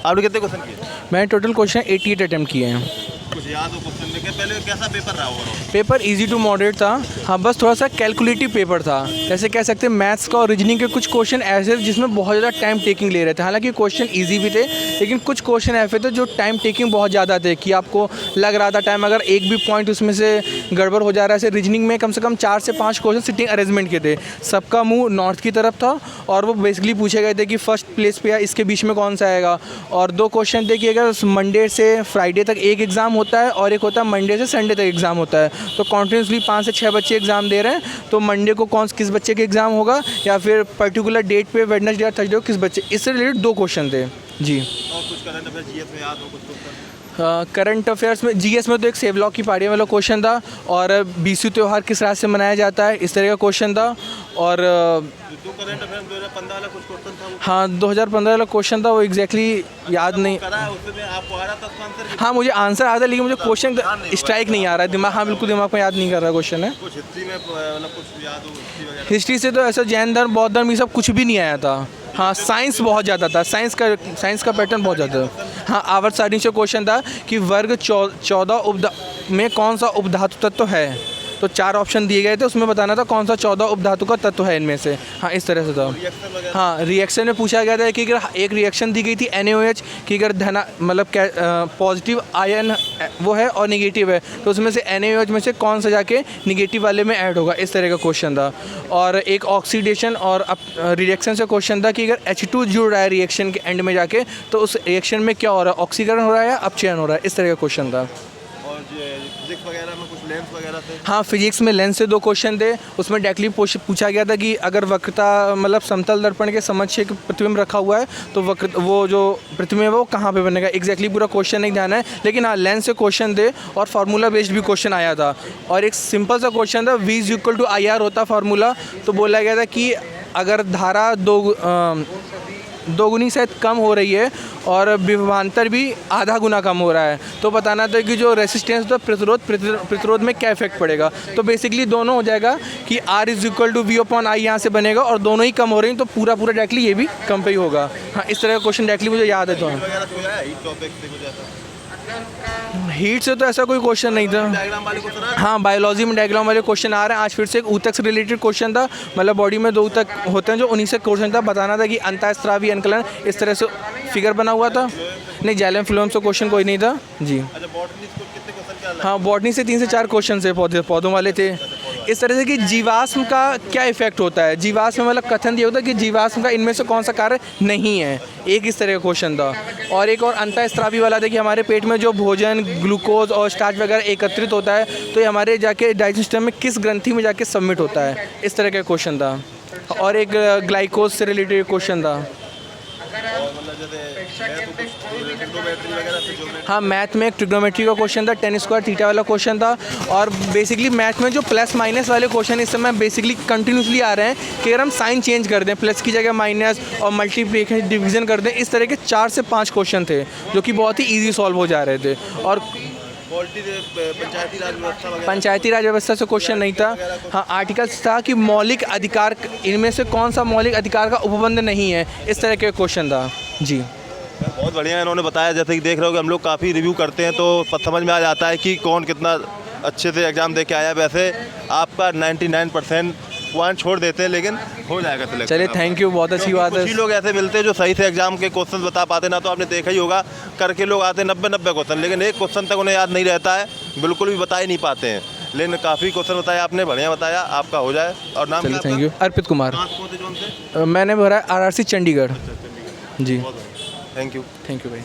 आपने कितने क्वेश्चन किए? मैंने टोटल क्वेश्चन 88 अटैम्प्ट किए हैं। कुछ याद हो क्वेश्चन में? पहले कैसा पेपर रहा overall? Paper easy to moderate था। हाँ, बस थोड़ा सा कैलकुलेटिव पेपर था, जैसे कह सकते हैं मैथ्स का और रीजनिंग के कुछ क्वेश्चन ऐसे जिसमें बहुत ज़्यादा टाइम टेकिंग ले रहे थे। हालांकि क्वेश्चन इजी भी थे, लेकिन कुछ क्वेश्चन ऐसे थे जो टाइम टेकिंग बहुत ज़्यादा थे कि आपको लग रहा था टाइम, अगर एक भी पॉइंट उसमें से गड़बड़ हो जा रहा है। ऐसे रीजनिंग में कम से कम 4 से 5 क्वेश्चन सिटिंग अरेंजमेंट के थे, सबका मुँह नॉर्थ की तरफ था और वो बेसिकली पूछे गए थे कि फर्स्ट प्लेस पे या इसके बीच में कौन सा आएगा। और 2 क्वेश्चन थे कि अगर मंडे से फ्राइडे तक एक एग्ज़ाम होता है और एक होता है मंडे से संडे तक एग्ज़ाम होता है, तो कॉन्टिन्यूसली 5 से 6 बच्चे एग्ज़ाम दे रहे हैं, तो मंडे को किस बच्चे के एग्ज़ाम होगा या फिर पर्टिकुलर डेट पे वेडनेसडे या थर्सडे को किस बच्चे, इससे रिलेटेड 2 क्वेश्चन थे जी। और कुछ करंट अफेयर्स जीएस में याद हो कुछ क्वेश्चन? करंट अफेयर्स में जीएस में तो एक सेवलॉक की पहाड़ियों वाला क्वेश्चन था, और बीसू त्यौहार किस रात से मनाया जाता है, इस तरह का क्वेश्चन था। और जो करंट अफेयर्स 2015 वाला कुछ क्वेश्चन था वो हाँ, 2015 वाला क्वेश्चन था, वो एग्जैक्टली याद नहीं। करा है, उसमें आपको आ रहा था उसका आंसर? हाँ, मुझे आंसर आता है, लेकिन मुझे क्वेश्चन स्ट्राइक नहीं आ रहा है दिमाग। हाँ, बिल्कुल दिमाग में याद नहीं कर रहा क्वेश्चन है। कुछ हिस्ट्री में मतलब कुछ याद हो हिस्ट्री वगैरह? हिस्ट्री से तो ऐसा जैन धर्म बौद्ध धर्म ये सब कुछ भी नहीं आया था। हाँ, साइंस बहुत ज़्यादा था, साइंस का पैटर्न बहुत ज़्यादा था। हाँ, आवर्त सारणी से क्वेश्चन था कि वर्ग 14 में कौन सा उपधातु तत्व है, तो 4 ऑप्शन दिए गए थे, उसमें बताना था कौन सा 14 उपधातु का तत्व है इनमें से। हाँ, इस तरह से था। हाँ, रिएक्शन में पूछा गया था कि अगर एक रिएक्शन दी गई थी NaOH कि अगर मतलब पॉजिटिव आयन वो है और निगेटिव है, तो उसमें से NaOH में से कौन सा जाके निगेटिव वाले में ऐड होगा, इस तरह का क्वेश्चन था। और एक ऑक्सीडेशन और रिएक्शन से क्वेश्चन था कि अगर H2 जुड़ रहा है रिएक्शन के एंड में जाके, तो उस रिएक्शन में क्या हो रहा है, ऑक्सीकरण हो रहा है या अपचयन हो रहा है, इस तरह का क्वेश्चन था। और फिजिक्स वगैरह में कुछ लेंस वगैरह थे? हाँ, फिजिक्स में लेंस से 2 क्वेश्चन थे। उसमें डायरेक्टली पूछा गया था कि अगर वक्रता मतलब समतल दर्पण के समक्ष एक प्रतिबिंब रखा हुआ है, तो वो जो प्रतिबिंब है वो कहाँ पे बनेगा। एग्जैक्टली पूरा क्वेश्चन नहीं ध्यान है, लेकिन हाँ, लेंस से क्वेश्चन थे और फार्मूला बेस्ड भी क्वेश्चन आया था। और एक सिंपल सा क्वेश्चन था, V = IR होता फार्मूला, तो बोला गया था कि अगर धारा 2 गुनी शायद कम हो रही है और विभवांतर भी आधा गुना कम हो रहा है, तो बताना था कि जो रेसिस्टेंस होता है प्रतिरोध में क्या इफेक्ट पड़ेगा। तो बेसिकली दोनों हो जाएगा कि R = V/I यहाँ से बनेगा, और दोनों ही कम हो रही हैं, तो पूरा डायरेक्टली ये भी कम पे ही होगा। हाँ, इस तरह का क्वेश्चन डायरेक्टली मुझे याद है। तो हीट से तो ऐसा कोई क्वेश्चन नहीं था। डायग्राम वाले क्वेश्चन आ रहे? हाँ, बायोलॉजी में डायग्राम वाले क्वेश्चन आ रहे हैं। आज फिर से एक ऊतक से रिलेटेड क्वेश्चन था, मतलब बॉडी में 2 ऊतक होते हैं, जो उन्हीं से क्वेश्चन था। बताना था कि अंतःस्रावी अंकलन, इस तरह से फिगर बना हुआ था। नहीं, जाइलम फिलोम से क्वेश्चन कोई नहीं था जी। अच्छा, बॉटनी से कितने क्वेश्चन क्या? हाँ, बॉटनी से 3 से 4 क्वेश्चन से पौधों वाले थे। इस तरह से कि जीवाश्म का क्या इफेक्ट होता है, जीवाश्म में मतलब कथन ये होता है कि जीवाश्म का इनमें से कौन सा कार्य नहीं है, एक इस तरह का क्वेश्चन था। और एक और अंतःस्रावी वाला था कि हमारे पेट में जो भोजन, ग्लूकोज और स्टार्च वगैरह एकत्रित होता है, तो ये हमारे जाके डाइजेशन सिस्टम में किस ग्रंथि में जाके सबमिट होता है, इस तरह का क्वेश्चन था। और एक ग्लाइकोज से रिलेटेड क्वेश्चन था। हाँ, मैथ में एक ट्रिग्नोमेट्री का क्वेश्चन था, tan² थीटा वाला क्वेश्चन था। और बेसिकली मैथ में जो प्लस माइनस वाले क्वेश्चन इस समय बेसिकली कंटिन्यूसली आ रहे हैं कि अगर हम साइन चेंज कर दें, प्लस की जगह माइनस, और मल्टीप्लिकेशन डिवीजन कर दें, इस तरह के 4 से 5 क्वेश्चन थे जो कि बहुत ही ईजी सॉल्व हो जा रहे थे। और पंचायती राज व्यवस्था से क्वेश्चन नहीं था। हाँ, आर्टिकल्स था कि मौलिक अधिकार, इनमें से कौन सा मौलिक अधिकार का उपबंध नहीं है, इस तरह के क्वेश्चन था जी। बहुत बढ़िया इन्होंने बताया। जैसे कि देख रहे हो कि हम लोग काफ़ी रिव्यू करते हैं, तो समझ में आ जाता है कि कौन कितना अच्छे से एग्ज़ाम दे के आया। वैसे आपका 99% पॉइंट छोड़ देते हैं, लेकिन हो जाएगा सिलेक्शन। चलिए, थैंक यू, बहुत अच्छी बात है। कुछ लोग ऐसे मिलते हैं जो सही से एग्जाम के क्वेश्चन बता पाते ना, तो आपने देखा ही होगा, करके लोग आते हैं 90 क्वेश्चन, लेकिन एक क्वेश्चन तक उन्हें याद नहीं रहता है, बिल्कुल भी बता ही नहीं पाते हैं। लेकिन काफ़ी क्वेश्चन बताया आपने, बढ़िया बताया, आपका हो जाए। और नाम क्या? Thank you. अर्पित कुमार। कहाँ से? मैंने भरा RRC Chandigarh ji. Thank you. Thank you भाई।